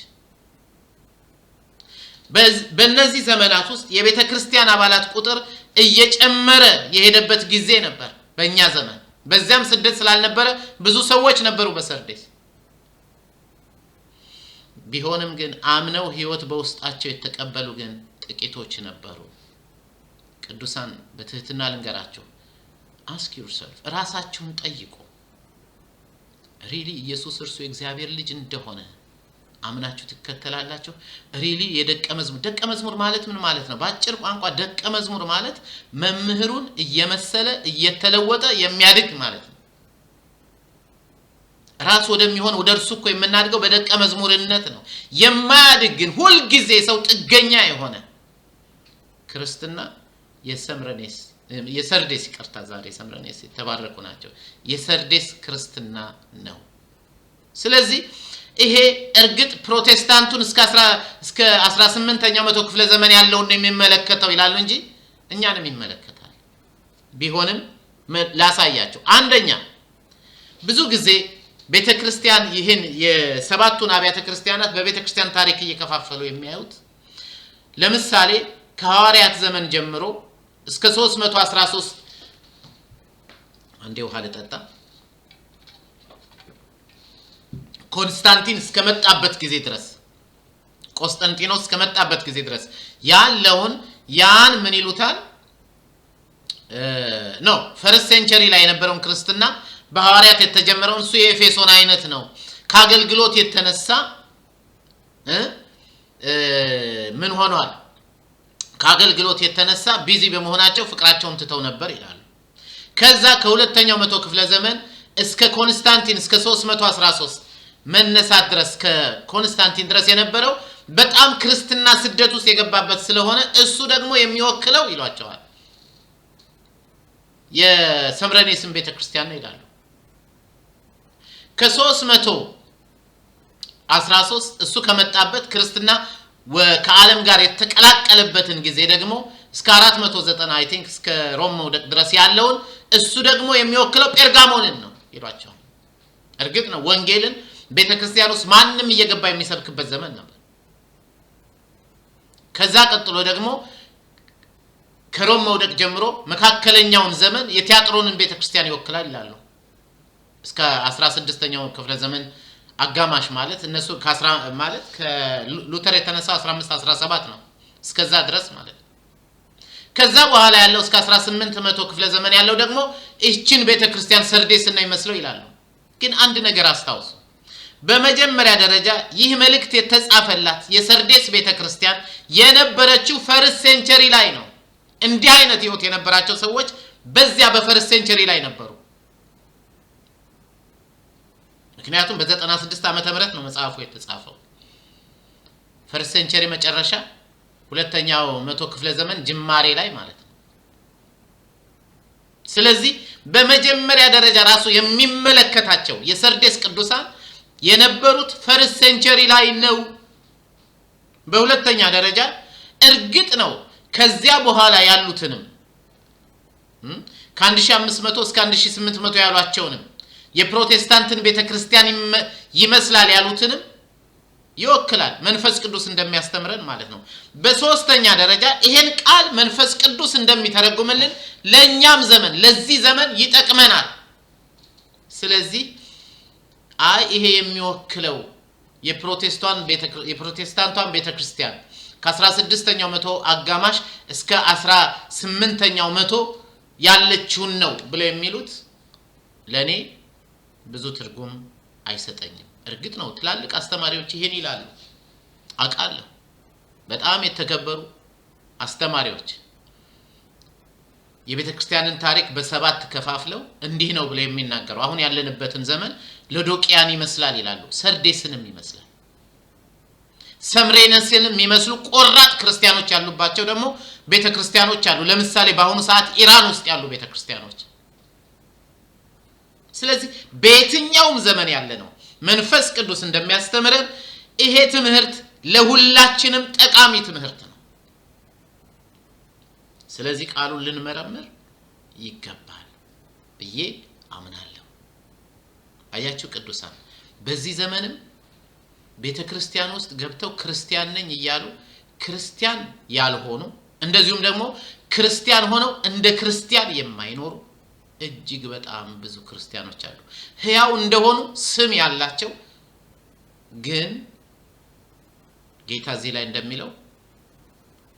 በእነዚህ ዘመናት ውስጥ የቤተክርስቲያን አባላት ቁጥር እየጨመረ የሄደበት ጊዜ ነበር በእኛ ዘመን። በዚያም ስደት ስላልነበረ ብዙ ሰዎች ነበሩ በሰርዴስ። ቢሆንም ግን አምነው ሕይወት በውስጣቸው የተቀበሉ ግን ጥቂቶች ነበሩ። ቅዱሳን በትህትና ልንገራቸው፣ ask yourself ራሳችሁን ጠይቁ። ሪሊ ኢየሱስ እርሱ የእግዚአብሔር ልጅ እንደሆነ አምናችሁ ትከተላላችሁ? ሪሊ ደቀ መዝሙር ማለት ምን ማለት ነው? በአጭር ቋንቋ ደቀ መዝሙር ማለት መምህሩን እየመሰለ እየተለወጠ የሚያድግ ማለት ነው። ራስ ወደሚሆን ወደ እርሱ እኮ የምናድገው በደቀ መዝሙርነት ነው። የማያድግ ግን ሁሉ ጊዜ ሰው ጥገኛ የሆነ ክርስትና የሰርዴስ ይቅርታ ዛሬ ሰምረኔስ የተባረኩ ናቸው። የሰርዴስ ክርስትና ነው። ስለዚህ ይሄ እርግጥ ፕሮቴስታንቱን እስከ 18ኛው መቶ ክፍለ ዘመን ያለውን ነው የሚመለከተው ይላሉ እንጂ እኛንም ይመለከታል። ቢሆንም ላሳያቸው። አንደኛ ብዙ ጊዜ ቤተክርስቲያን ይሄን የሰባቱን አብያተ ክርስቲያናት በቤተክርስቲያን ታሪክ እየከፋፈሉ የሚያዩት ለምሳሌ ከሐዋርያት ዘመን ጀምሮ እስከ 313 አንዴ ውሃ ልጠጣ ኮንስታንቲን እስከመጣበት ጊዜ ድረስ ቆስጠንጢኖስ እስከመጣበት ጊዜ ድረስ ያለውን ያን ምን ይሉታል ኖ ፈርስት ሴንቸሪ ላይ የነበረውን ክርስትና በሐዋርያት የተጀመረውን እሱ የኤፌሶን አይነት ነው ከአገልግሎት የተነሳ ምን ሆኗል ከአገልግሎት የተነሳ ቢዚ በመሆናቸው ፍቅራቸውን ትተው ነበር ይላሉ ከዛ ከሁለተኛው መቶ ክፍለ ዘመን እስከ ኮንስታንቲን እስከ 313 መነሳት ድረስ ከኮንስታንቲን ድረስ የነበረው በጣም ክርስትና ስደት ውስጥ የገባበት ስለሆነ እሱ ደግሞ የሚወክለው ይሏቸዋል የሰምረኔስን ቤተክርስቲያን ነው ይላሉ ከ313 እሱ ከመጣበት ክርስትና ከዓለም ጋር የተቀላቀለበትን ጊዜ ደግሞ እስከ 490 አይ ቲንክ እስከ ሮም መውደቅ ድረስ ያለውን እሱ ደግሞ የሚወክለው ጴርጋሞንን ነው ይሏቸዋል እርግጥ ነው ወንጌልን ቤተክርስቲያን ውስጥ ማንንም እየገባ የሚሰብክበት ዘመን ነበር ከዛ ቀጥሎ ደግሞ ከሮም መውደቅ ጀምሮ መካከለኛውን ዘመን የቲያጥሮንን ቤተክርስቲያን ይወክላል ይላሉ እስከ 16ኛው ክፍለ ዘመን አጋማሽ ማለት እነሱ ማለት ከሉተር የተነሳው 1517 ነው እስከዛ ድረስ ማለት ከዛ በኋላ ያለው እስከ 1800 ክፍለ ዘመን ያለው ደግሞ እቺን ቤተክርስቲያን ሰርዴስ ነው ይመስለው ይላሉ ግን አንድ ነገር አስተዋውሱ በመጀመሪያ ደረጃ ይህ መልእክት የተጻፈላት የሰርዴስ ቤተክርስቲያን የነበረችው ፈርስት ሴንቸሪ ላይ ነው እንዲህ አይነት ህይወት የነበራቸው ሰዎች በዚያ በፈርስት ሴንቸሪ ላይ ነበሩ ምክንያቱም በ96 ዓመተ ምህረት ነው መጽሐፉ የተጻፈው ፈርስት ሴንቸሪ መጨረሻ ሁለተኛው መቶ ክፍለ ዘመን ጅማሬ ላይ ማለት ነው ስለዚህ በመጀመሪያ ደረጃ ራሱ የሚመለከታቸው የሰርዴስ ቅዱሳን የነበሩት ፈርስት ሴንቸሪ ላይ ነው በሁለተኛ ደረጃ እርግጥ ነው ከዚያ በኋላ ያሉትንም ከ1500 እስከ 1800 ያሏቸውንም የፕሮቴስታንትን ቤተክርስቲያን ይመስላል ያሉትንም ይወክላል መንፈስ ቅዱስ እንደሚያስተምረን ማለት ነው በሶስተኛ ደረጃ ይሄን ቃል መንፈስ ቅዱስ እንደሚተረጉምልን ለኛም ዘመን ለዚህ ዘመን ይጠቅመናል ስለዚህ ይሄ የሚወክለው የፕሮቴስታንቷን ቤተክርስቲያን ከ16ኛው መቶ አጋማሽ እስከ 18ኛው መቶ ያለችውን ነው ብለው የሚሉት ለኔ ብዙ ትርጉም አይሰጠኝም እርግጥ ነው ትላልቅ አስተማሪዎች ይሄን ይላሉ አቃለሁ በጣም የተከበሩ አስተማሪዎች የቤተክርስቲያንን ታሪክ በሰባት ከፋፍለው እንዲህ ነው ብለው የሚናገሩ አሁን ያለንበትን ዘመን ለዶቂያን ይመስላል ይላሉ ሰርዴስንም ይመስላል ሰምሬነስንም የሚመስሉ ቆራጥ ክርስቲያኖች ያሉባቸው ደግሞ ቤተክርስቲያኖች አሉ ለምሳሌ በአሁኑ ሰዓት ኢራን ውስጥ ያሉ ቤተክርስቲያኖች ስለዚህ በየትኛውም ዘመን ያለ ነው መንፈስ ቅዱስ እንደሚያስተምረን ይሄ ትምህርት ለሁላችንም ጠቃሚ ትምህርት ነው ስለዚህ ቃሉን ልንመረምር ይገባል ብዬ አምናለሁ አያችሁ ቅዱሳን በዚህ ዘመንም ቤተክርስቲያን ውስጥ ገብተው ክርስቲያን ነኝ እያሉ ክርስቲያን ያልሆኑ እንደዚሁም ደግሞ ክርስቲያን ሆነው እንደ ክርስቲያን የማይኖሩ እጅግ በጣም ብዙ ክርስቲያኖች አሉ ሕያው እንደሆኑ ስም ያላቸው ግን ጌታ እዚህ ላይ እንደሚለው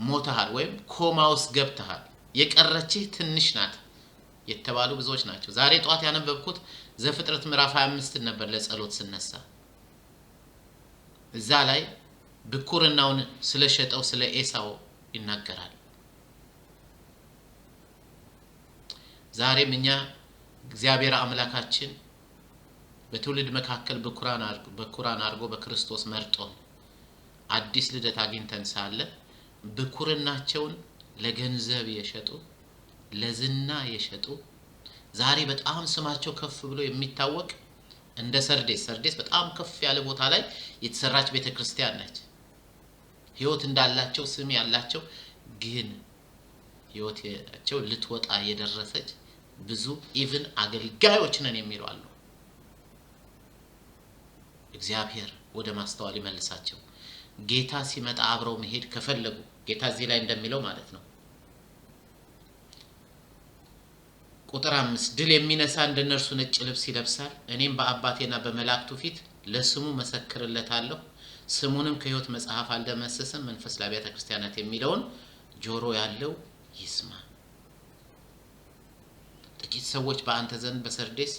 ሞተሃል ወይም ኮማውስ ገብተሃል የቀረችህ ትንሽ ናት የተባሉ ብዙዎች ናቸው ዛሬ ጧት ያነበብኩት ዘፍጥረት ምዕራፍ 25 ነበር ለጸሎት ስነሳ እዛ ላይ ብኩርናውን ስለሸጠው ስለ ኤሳው ይናገራል ዛሬም እኛ እግዚአብሔር አምላካችን በትውልድ መካከል በኩራን አርጎ በክርስቶስ መርጦን አዲስ ልደት አግኝተን ሳለ ብኩርናቸውን ለገንዘብ የሸጡ ለዝና የሸጡ ዛሬ በጣም ስማቸው ከፍ ብሎ የሚታወቅ እንደ ሰርዴስ በጣም ከፍ ያለ ቦታ ላይ የተሰራች ቤተክርስቲያን ነች ህይወት እንዳላቸው ስም ያላቸው ግን ህይወታቸው ልትወጣ የደረሰች ብዙ ኢቭን አገልጋዮች ነን የሚሉ አሉ እግዚአብሔር ወደ ማስተዋል ይመልሳቸው ጌታ ሲመጣ አብረው መሄድ ከፈለጉ ጌታ እዚህ ላይ እንደሚለው ማለት ነው ቁጥር 5 ድል የሚነሳ እንደነርሱ ነጭ ልብስ ይለብሳል፣ እኔም በአባቴና በመላእክቱ ፊት ለስሙ መሰክርለታለሁ፣ ስሙንም ከሕይወት መጽሐፍ አልደመስስም። መንፈስ ለአብያተ ክርስቲያናት የሚለውን ጆሮ ያለው ይስማ። ጥቂት ሰዎች በአንተ ዘንድ በሰርዴስ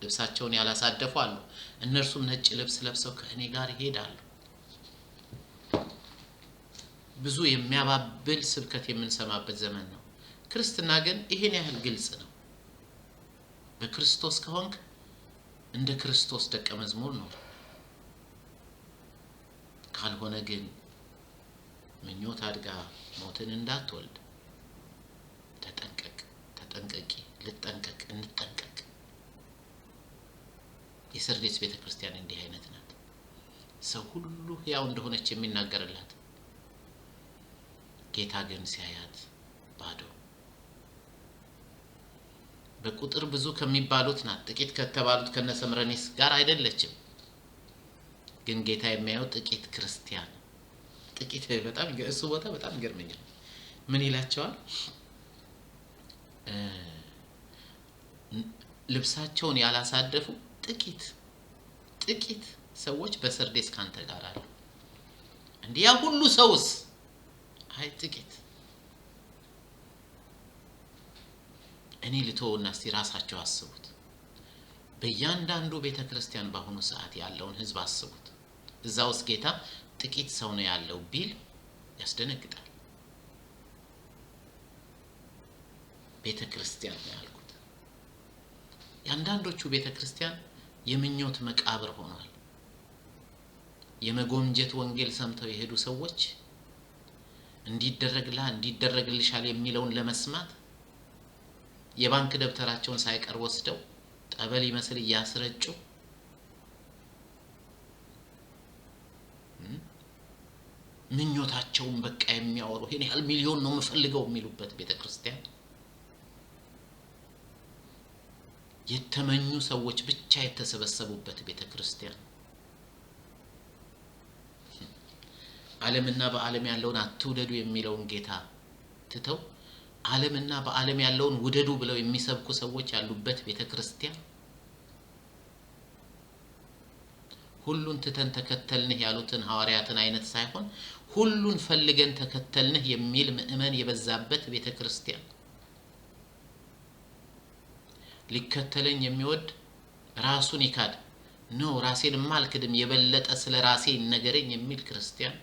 ልብሳቸውን ያላሳደፉ አሉ፣ እነርሱም ነጭ ልብስ ለብሰው ከእኔ ጋር ይሄዳሉ። ብዙ የሚያባብል ስብከት የምንሰማበት ዘመን ነው። ክርስትና ግን ይሄን ያህል ግልጽ ነው። በክርስቶስ ከሆንክ እንደ ክርስቶስ ደቀ መዝሙር ነው። ካልሆነ ግን ምኞት አድጋ ሞትን እንዳትወልድ ተጠንቀቅ፣ ተጠንቀቂ፣ ልጠንቀቅ፣ እንጠንቀቅ። የሰርዴስ ቤተክርስቲያን እንዲህ አይነት ናት። ሰው ሁሉ ሕያው እንደሆነች የሚናገርላት፣ ጌታ ግን ሲያያት ባዶ። በቁጥር ብዙ ከሚባሉት ናት፣ ጥቂት ከተባሉት ከነሰምረኔስ ጋር አይደለችም። ግን ጌታ የሚያየው ጥቂት ክርስቲያን፣ ጥቂት በጣም እሱ ቦታ በጣም ይገርመኛል። ምን ይላቸዋል? ልብሳቸውን ያላሳደፉ ጥቂት ሰዎች በሰርዴስ ካንተ ጋር አሉ። እንዲያ ሁሉ ሰውስ? አይ ጥቂት። እኔ ልተውና እስቲ ራሳቸው አስቡት። በእያንዳንዱ ቤተክርስቲያን በአሁኑ ሰዓት ያለውን ህዝብ አስቡት። እዛ ውስጥ ጌታ ጥቂት ሰው ነው ያለው ቢል ያስደነግጣል። ቤተክርስቲያን ነው ያልኩት። ያንዳንዶቹ ቤተክርስቲያን የምኞት መቃብር ሆኗል። የመጎምጀት ወንጌል ሰምተው የሄዱ ሰዎች እንዲደረግልሻል የሚለውን ለመስማት የባንክ ደብተራቸውን ሳይቀር ወስደው ጠበል ይመስል እያስረጩ ምኞታቸውን በቃ የሚያወሩ ይሄን ያህል ሚሊዮን ነው የምፈልገው የሚሉበት ቤተክርስቲያን፣ የተመኙ ሰዎች ብቻ የተሰበሰቡበት ቤተክርስቲያን፣ ዓለምና በዓለም ያለውን አትውደዱ የሚለውን ጌታ ትተው ዓለምና በዓለም ያለውን ውደዱ ብለው የሚሰብኩ ሰዎች ያሉበት ቤተክርስቲያን፣ ሁሉን ትተን ተከተልንህ ያሉትን ሐዋርያትን አይነት ሳይሆን ሁሉን ፈልገን ተከተልንህ የሚል ምእመን የበዛበት ቤተክርስቲያን፣ ሊከተለኝ የሚወድ ራሱን ይካድ ነው፣ ራሴን ማልክድም የበለጠ ስለ ራሴ ነገረኝ የሚል ክርስቲያን፣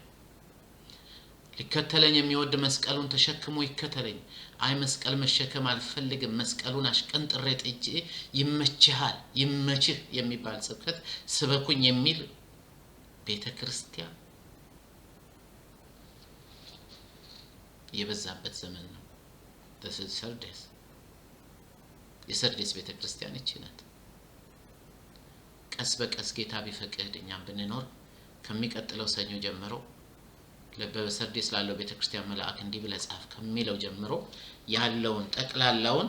ሊከተለኝ የሚወድ መስቀሉን ተሸክሞ ይከተለኝ፣ አይ መስቀል መሸከም አልፈልግም መስቀሉን አሽቀንጥሬ ጥጄ ይመችሃል ይመችህ የሚባል ስብከት ስበኩኝ የሚል ቤተክርስቲያን የበዛበት ዘመን ነው። ሰርዴስ የሰርዴስ ቤተክርስቲያን ይችላል። ቀስ በቀስ ጌታ ቢፈቅድ እኛም ብንኖር ከሚቀጥለው ሰኞ ጀምሮ በሰርዴስ ላለው ቤተክርስቲያን መልአክ እንዲህ ብለህ ጻፍ ከሚለው ጀምሮ ያለውን ጠቅላላውን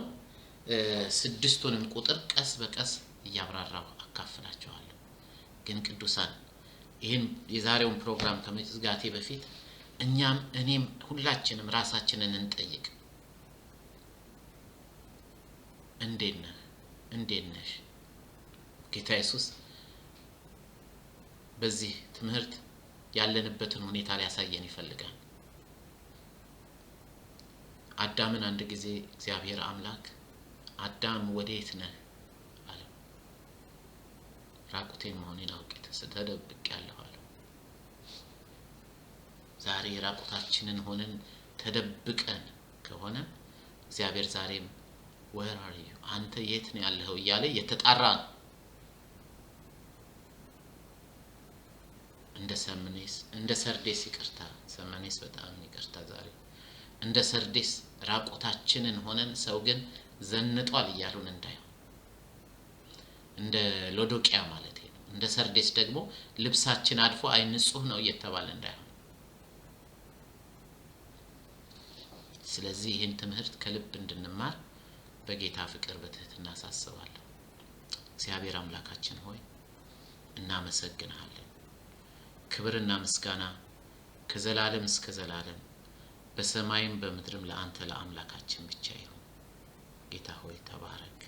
ስድስቱንም ቁጥር ቀስ በቀስ እያብራራው አካፍላችኋለሁ። ግን ቅዱሳን ይህን የዛሬውን ፕሮግራም ከመዝጋቴ በፊት እኔም ሁላችንም ራሳችንን እንጠይቅ። እንዴት ነሽ? ጌታ ኢየሱስ በዚህ ትምህርት ያለንበትን ሁኔታ ሊያሳየን ይፈልጋል። አዳምን አንድ ጊዜ እግዚአብሔር አምላክ አዳም ወዴት ነህ አለ። ራቁቴን መሆኔን አውቄ ተደብቄአለሁ አለ። ዛሬ ራቁታችንን ሆነን ተደብቀን ከሆነ እግዚአብሔር ዛሬም where are you አንተ የት ነው ያለኸው እያለ የተጣራ ነው። እንደ ሰርዴስ ይቅርታ፣ ሰመኔስ በጣም ይቅርታ። ዛሬ እንደ ሰርዴስ ራቁታችንን ሆነን ሰው ግን ዘንጧል እያሉን እንዳይሆን፣ እንደ ሎዶቅያ ማለት ነው። እንደ ሰርዴስ ደግሞ ልብሳችን አድፎ አይ ንጹህ ነው እየተባለ እንዳይሆን። ስለዚህ ይህን ትምህርት ከልብ እንድንማር በጌታ ፍቅር በትህትና አሳስባለሁ። እግዚአብሔር አምላካችን ሆይ እናመሰግንሃለን። ክብርና ምስጋና ከዘላለም እስከ ዘላለም በሰማይም በምድርም ለአንተ ለአምላካችን ብቻ ይሁን። ጌታ ሆይ ተባረክ፣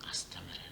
አስተምረን።